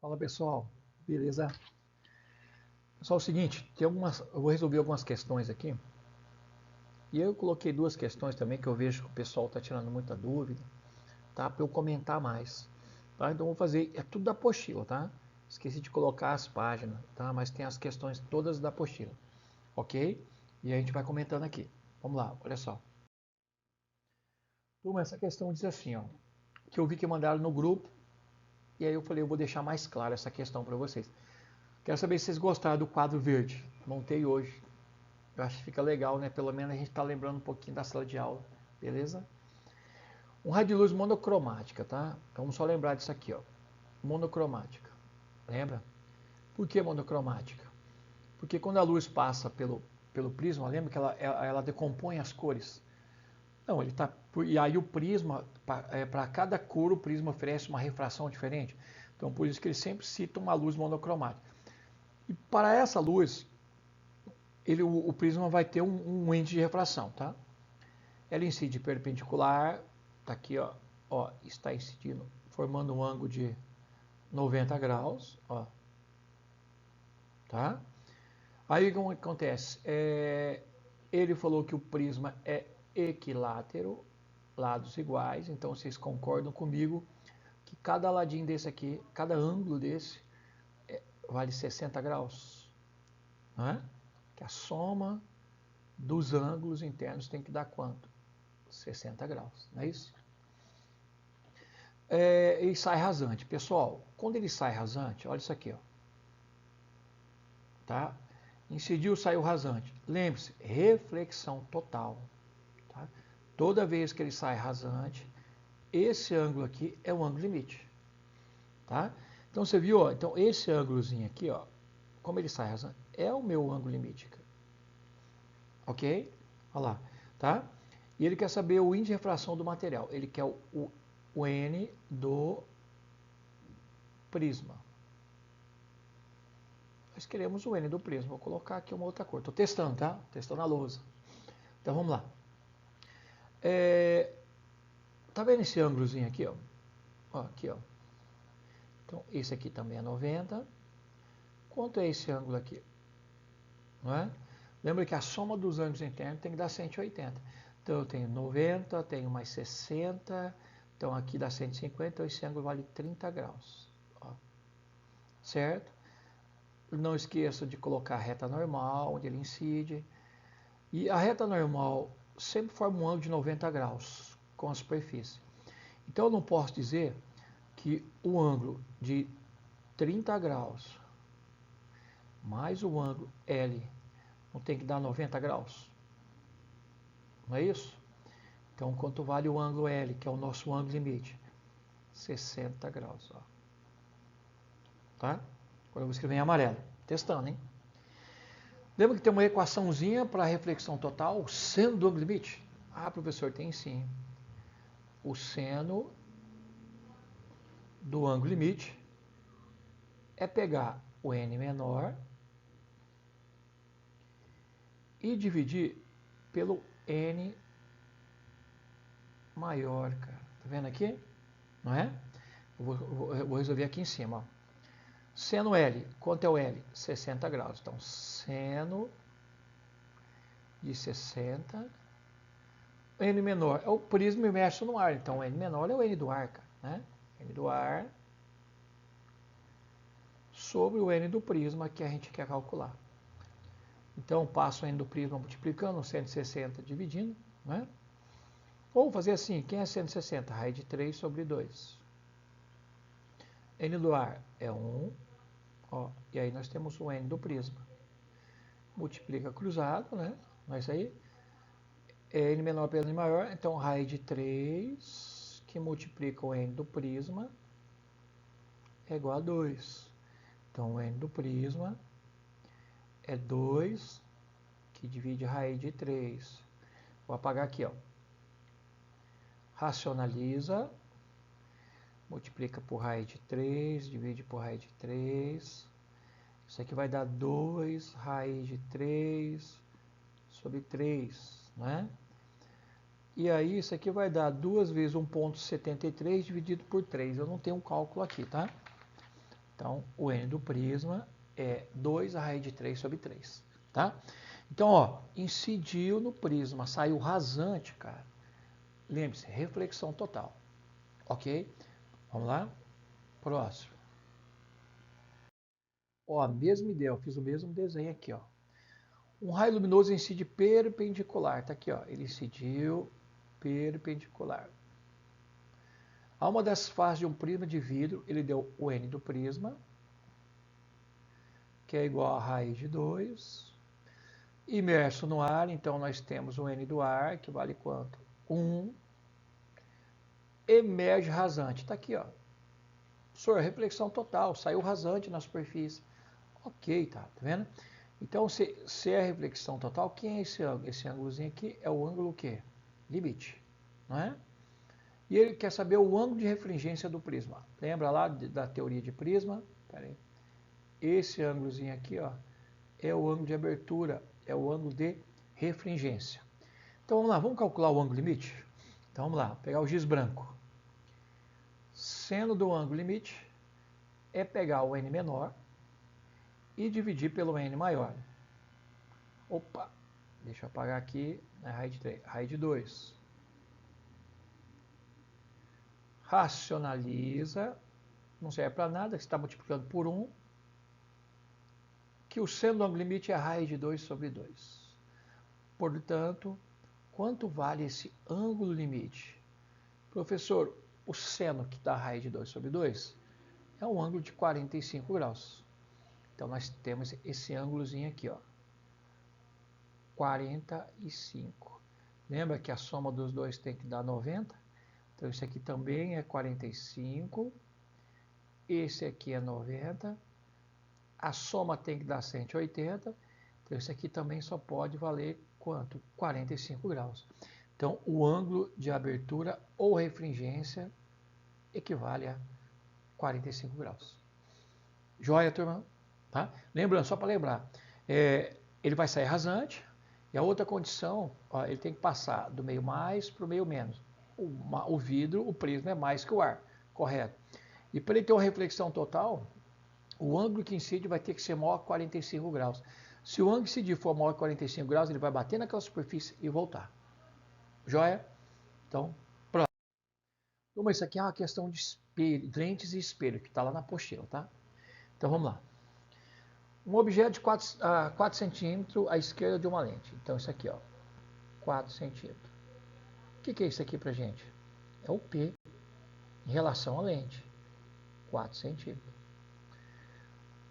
Fala pessoal, beleza? Pessoal, é o seguinte, eu vou resolver algumas questões aqui. E eu coloquei duas questões também que eu vejo que o pessoal está tirando muita dúvida, tá? Para eu comentar mais, tá? Então eu vou fazer, é tudo da apostila, tá? Esqueci de colocar as páginas, tá? Mas tem as questões todas da apostila, ok? E a gente vai comentando aqui. Vamos lá, olha só. Turma, essa questão diz assim, ó, que eu vi que mandaram no grupo, e aí eu falei, eu vou deixar mais claro essa questão para vocês. Quero saber se vocês gostaram do quadro verde. Montei hoje. Eu acho que fica legal, né? Pelo menos a gente está lembrando um pouquinho da sala de aula, beleza? Um raio de luz monocromática, tá? Então vamos só lembrar disso aqui, ó. Monocromática. Lembra? Por que monocromática? Porque quando a luz passa pelo prisma, lembra que ela decompõe as cores? Não, ele tá. E aí o prisma, para cada cor, o prisma oferece uma refração diferente. Então por isso que ele sempre cita uma luz monocromática. E para essa luz, o prisma vai ter um índice de refração, tá? Ela incide perpendicular, tá aqui, ó, está incidindo, formando um ângulo de 90 graus, ó, tá? Aí o que acontece? Ele falou que o prisma é equilátero, lados iguais, então vocês concordam comigo que cada ladinho desse aqui, cada ângulo desse, vale 60 graus, né? Que a soma dos ângulos internos tem que dar quanto? 60 graus, não é isso? Ele sai rasante. Pessoal, quando ele sai rasante, olha isso aqui, ó. Tá? Incidiu, saiu rasante. Lembre-se, reflexão total. Tá? Toda vez que ele sai rasante, esse ângulo aqui é o ângulo limite. Tá? Então você viu, ó, então esse ângulozinho aqui, ó, como ele sai rasante, é o meu ângulo limite. Ok? Olha lá. Tá? E ele quer saber o índice de refração do material. Ele quer o N do prisma. Nós queremos o N do prisma. Vou colocar aqui uma outra cor. Estou testando, tá? Testando a lousa. Então vamos lá. Tá vendo esse ângulozinho aqui, ó? Ó, aqui, ó. Então esse aqui também é 90. Quanto é esse ângulo aqui? Não é? Lembra que a soma dos ângulos internos tem que dar 180. Então eu tenho 90, tenho mais 60. Então aqui dá 150. Então esse ângulo vale 30 graus. Ó. Certo? Não esqueça de colocar a reta normal, onde ele incide. E a reta normal sempre forma um ângulo de 90 graus com a superfície. Então eu não posso dizer que o ângulo de 30 graus mais o ângulo L não tem que dar 90 graus. Não é isso? Então quanto vale o ângulo L, que é o nosso ângulo limite? 60 graus. Ó. Tá? Agora eu vou escrever em amarelo. Testando, hein? Lembra que tem uma equaçãozinha para a reflexão total, o seno do ângulo limite? Ah, professor, tem sim. O seno do ângulo limite é pegar o n menor e dividir pelo n maior, cara. Tá vendo aqui? Não é? Eu vou resolver aqui em cima. Ó. Seno L, quanto é o L? 60 graus. Então, seno de 60. N menor é o prisma imerso no ar. Então, N menor é o N do ar, cara. Né? N do ar sobre o N do prisma que a gente quer calcular. Então, passo o N do prisma multiplicando, 160 dividindo, né? Ou fazer assim, quem é 160? Raiz de 3 sobre 2. N do ar é 1, ó, e aí nós temos o N do prisma. Multiplica cruzado, né? Não é isso aí? É N menor pelo N maior, então raiz de 3, que multiplica o N do prisma, é igual a 2. Então, o N do prisma é 2, que divide raiz de 3. Vou apagar aqui, ó. Racionaliza, multiplica por raiz de 3, divide por raiz de 3. Isso aqui vai dar 2 raiz de 3 sobre 3, né? E aí isso aqui vai dar 2 vezes 1,73 dividido por 3. Eu não tenho um cálculo aqui, tá? Então, o n do prisma é 2 a raiz de 3 sobre 3, tá? Então, ó, incidiu no prisma, saiu rasante, cara. Lembre-se, reflexão total, ok? Vamos lá? Próximo. Ó, mesma ideia, eu fiz o mesmo desenho aqui, ó. Um raio luminoso incide perpendicular, tá aqui, ó. Ele incidiu perpendicular. A uma das faces de um prisma de vidro, ele deu o n do prisma, que é igual a raiz de 2. Imerso no ar, então nós temos o n do ar, que vale quanto? 1. Emerge rasante, está aqui, ó. Professor, reflexão total, saiu rasante na superfície. Ok, tá vendo? Então, se é reflexão total, quem é esse ângulo? Esse ângulozinho aqui é o ângulo o quê? Limite, não é? E ele quer saber o ângulo de refringência do prisma. Lembra lá da teoria de prisma? Pera aí. Esse ângulozinho aqui, ó, é o ângulo de abertura, é o ângulo de refringência. Então vamos lá, vamos calcular o ângulo limite? Então vamos lá, pegar o giz branco. Seno do ângulo limite é pegar o n menor e dividir pelo n maior. Opa, deixa eu apagar aqui, raiz de 3, raiz de 2. Racionaliza, não serve para nada, você está multiplicando por 1, que o seno do ângulo limite é a raiz de 2 sobre 2. Portanto, quanto vale esse ângulo limite? Professor, o seno que dá a raiz de 2 sobre 2 é um ângulo de 45 graus. Então, nós temos esse ângulozinho aqui, ó, 45. Lembra que a soma dos dois tem que dar 90? Então, esse aqui também é 45. Esse aqui é 90. A soma tem que dar 180. Então, esse aqui também só pode valer quanto? 45 graus. Então, o ângulo de abertura ou refringência equivale a 45 graus. Joia, turma? Tá? Lembrando, só para lembrar, ele vai sair rasante, e a outra condição, ó, ele tem que passar do meio mais para o meio menos. O vidro, o prisma é mais que o ar, correto? E para ele ter uma reflexão total, o ângulo que incide vai ter que ser maior que 45 graus. Se o ângulo que incidir for maior que 45 graus, ele vai bater naquela superfície e voltar. Joia? Então, pronto. Turma, isso aqui é uma questão de espelho, lentes e espelho, que está lá na apostila, tá? Então, vamos lá. Um objeto de 4 centímetros à esquerda de uma lente. Então, isso aqui, ó, 4 centímetros. O que é isso aqui para gente? É o P em relação à lente, 4 centímetros.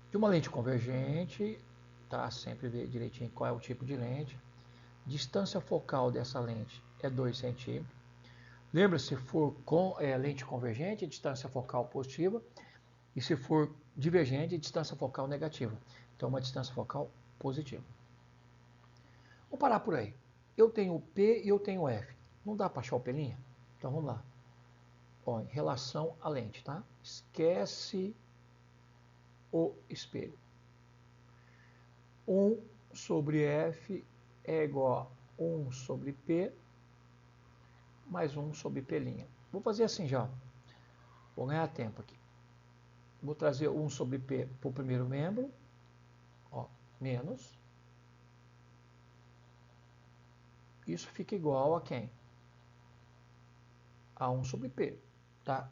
De uma lente convergente, tá? Sempre ver direitinho qual é o tipo de lente. Distância focal dessa lente é 2 centímetros. Lembra, se for com lente convergente, distância focal positiva. E se for divergente, distância focal negativa. Então, uma distância focal positiva. Vamos parar por aí. Eu tenho o P e eu tenho o F. Não dá para achar o P'? Então, vamos lá. Ó, em relação à lente, tá? Esquece o espelho. 1 sobre F é igual a 1 sobre P mais 1 sobre P'. Vou fazer assim já. Vou ganhar tempo aqui. Vou trazer 1 sobre P para o primeiro membro. Ó, menos. Isso fica igual a quem? A 1 sobre P. Tá?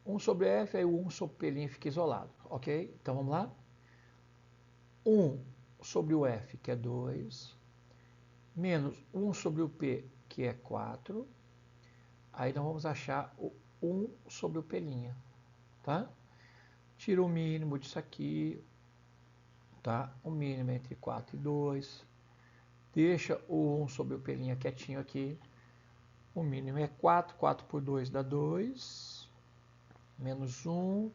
1 sobre F, aí o 1 sobre P' fica isolado. Ok? Então vamos lá. 1 sobre o F, que é 2. Menos 1 sobre o P, que é 4. Aí nós vamos achar o 1 sobre o P'. Tá? Tira o mínimo disso aqui. Tá? O mínimo é entre 4 e 2. Deixa o 1 sobre o P' quietinho aqui. O mínimo é 4. 4 por 2 dá 2. Menos 1.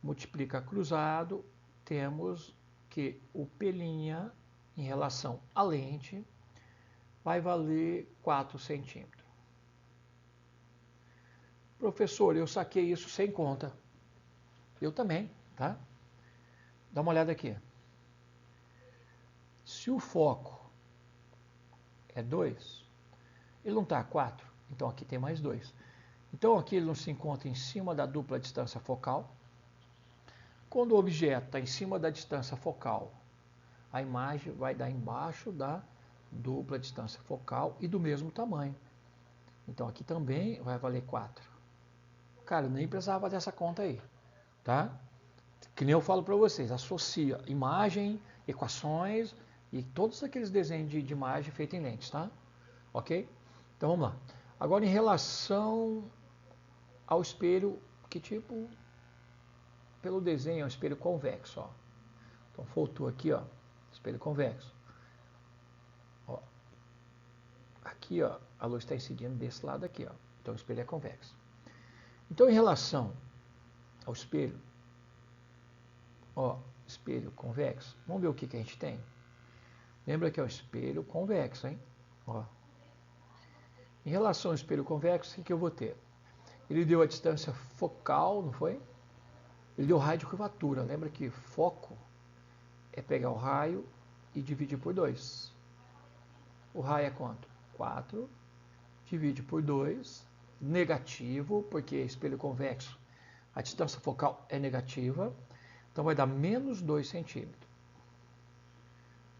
Multiplica cruzado. Temos que o P' em relação à lente vai valer 4 centímetros. Professor, eu saquei isso sem conta. Eu também, tá? Dá uma olhada aqui. Se o foco é 2, ele não está a 4, então aqui tem mais 2. Então aqui ele não se encontra em cima da dupla distância focal, Quando o objeto está em cima da distância focal, a imagem vai dar embaixo da dupla distância focal e do mesmo tamanho. Então aqui também vai valer 4. Cara, eu nem precisava dessa conta aí, tá? Que nem eu falo para vocês, associa imagem, equações e todos aqueles desenhos de imagem feitos em lentes, tá? Ok? Então vamos lá. Agora em relação ao espelho, que tipo? Pelo desenho é um espelho convexo, ó. Então faltou aqui, ó, espelho convexo. Ó. Aqui, ó, a luz está incidindo desse lado aqui, ó. Então o espelho é convexo. Então em relação ao espelho, ó, espelho convexo, vamos ver o que a gente tem. Lembra que é o espelho convexo, hein? Ó. Em relação ao espelho convexo, o que eu vou ter? Ele deu a distância focal, não foi? Ele deu raio de curvatura. Lembra que foco é pegar o raio e dividir por 2. O raio é quanto? 4. Divide por 2. Negativo, porque espelho convexo, a distância focal é negativa. Então vai dar menos 2 centímetros.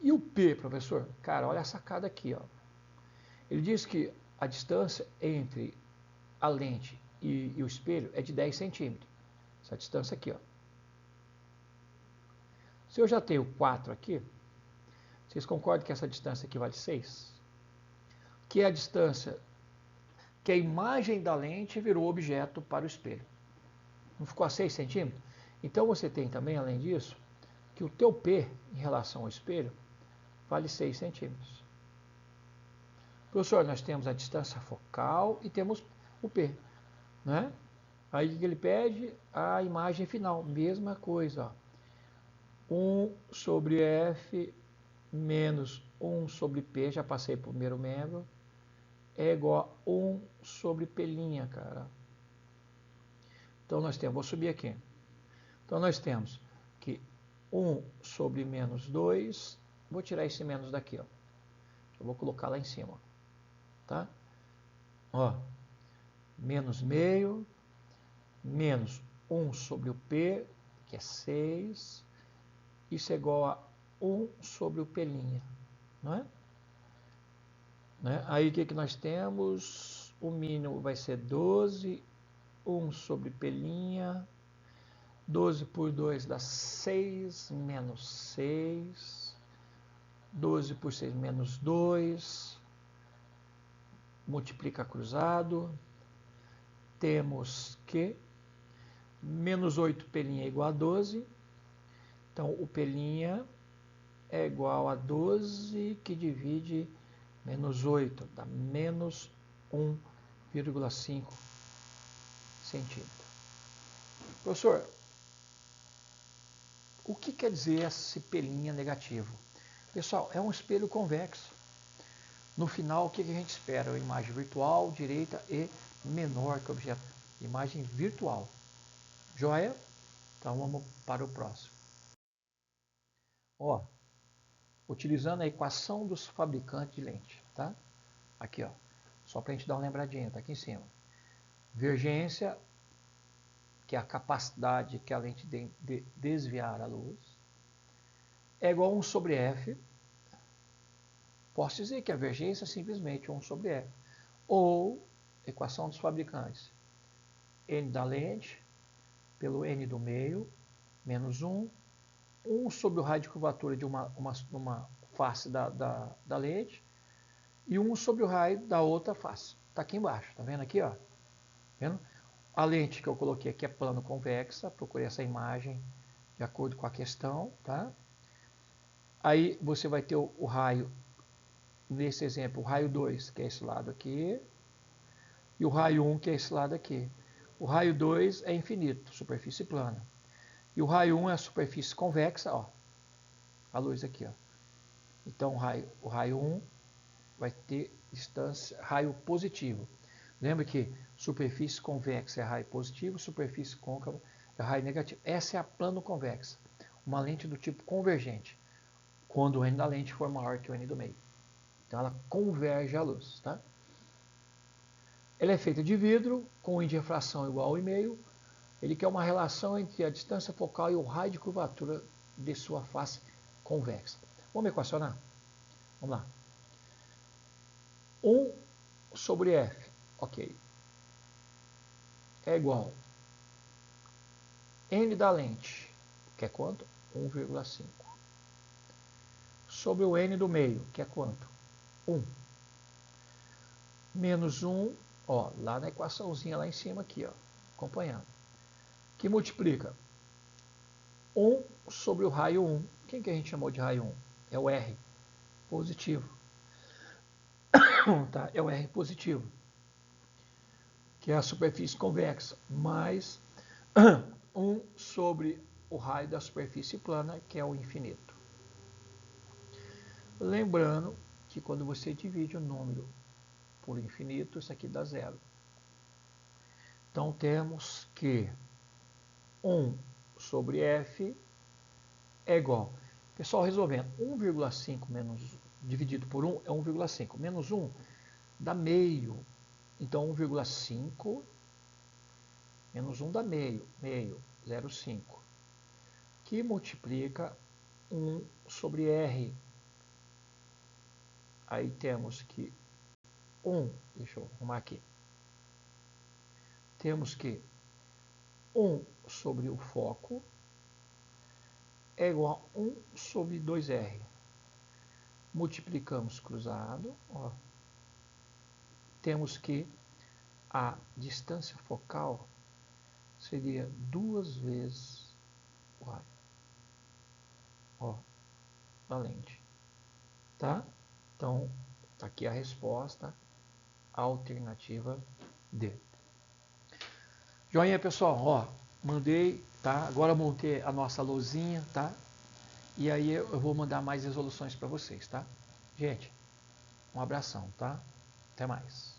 E o P, professor? Cara, olha a sacada aqui, ó. Ele diz que a distância entre a lente e o espelho é de 10 centímetros. Essa distância aqui, ó. Se eu já tenho 4 aqui, vocês concordam que essa distância aqui vale 6? Que é a distância que a imagem da lente virou objeto para o espelho. Não ficou a 6 centímetros? Então você tem também, além disso, que o teu P em relação ao espelho vale 6 centímetros. Professor, nós temos a distância focal e temos o P, né? Aí o que ele pede? A imagem final, mesma coisa, ó. 1 sobre F menos 1 sobre P, já passei para o primeiro membro, é igual a 1 sobre P', cara. Então nós temos, vou subir aqui. Então nós temos que 1 sobre menos 2, vou tirar esse menos daqui, ó. Eu vou colocar lá em cima, tá? Ó, menos meio, menos 1 sobre o P, que é 6, isso é igual a 1 sobre o P', não é? Né? Aí o que nós temos? O mínimo vai ser 12, 1 sobre P', 12 por 2 dá 6, menos 6, 12 por 6 menos 2, multiplica cruzado, temos que menos 8 P' é igual a 12, então o P' é igual a 12 que divide menos 8, dá menos 1,5 centímetro. Professor, o que quer dizer esse P' negativo? Pessoal, é um espelho convexo. No final, o que a gente espera? Uma imagem virtual, direita e menor que o objeto. Imagem virtual. Joia? Então vamos para o próximo. Ó, utilizando a equação dos fabricantes de lente, tá? Aqui, ó. Só para a gente dar uma lembradinha, tá aqui em cima. Divergência, que é a capacidade que a lente tem de desviar a luz, é igual a 1 sobre F. Posso dizer que a divergência é simplesmente 1 sobre F. Ou, equação dos fabricantes, N da lente pelo N do meio, menos 1, 1 sobre o raio de curvatura de uma face da lente, e 1 sobre o raio da outra face. Está aqui embaixo, tá vendo aqui, ó? Vendo? A lente que eu coloquei aqui é plano convexa, procurei essa imagem de acordo com a questão, tá? Aí você vai ter o raio, nesse exemplo, o raio 2, que é esse lado aqui, e o raio 1, que é esse lado aqui. O raio 2 é infinito, superfície plana. E o raio 1 é a superfície convexa, ó. A luz aqui, ó. Então o raio 1 vai ter distância, raio positivo. Lembra que superfície convexa é raio positivo, superfície côncava é raio negativo. Essa é a plano convexa, uma lente do tipo convergente, quando o N da lente for maior que o N do meio. Então ela converge a luz, tá? Ela é feita de vidro, com índice de refração igual ao 1,5, Ele quer uma relação entre a distância focal e o raio de curvatura de sua face convexa. Vamos equacionar? Vamos lá. 1 sobre f, ok, é igual n da lente, que é quanto? 1,5. Sobre o n do meio, que é quanto? 1. Menos 1, ó, lá na equaçãozinha lá em cima aqui, ó, acompanhando. Que multiplica 1 sobre o raio 1. Quem que a gente chamou de raio 1? É o R positivo. Tá? É o R positivo, que é a superfície convexa, mais 1 sobre o raio da superfície plana, que é o infinito. Lembrando que quando você divide o número por infinito, isso aqui dá zero. Então temos que 1 sobre f é igual. Pessoal, resolvendo, 1,5 dividido por 1 é 1,5. Menos 1 dá meio. Então 1,5 menos 1 dá meio, 0,5. Que multiplica 1 sobre r. Aí temos que 1, deixa eu arrumar aqui. Temos que 1 sobre o foco é igual a 1 sobre 2r. Multiplicamos cruzado, ó. Temos que a distância focal seria 2 vezes o raio, ó, da lente, tá? Então, tá aqui a resposta, alternativa D. Joinha, pessoal, ó, mandei, tá? Agora montei a nossa lousinha, tá? E aí eu vou mandar mais resoluções para vocês, tá? Gente, um abração, tá? Até mais.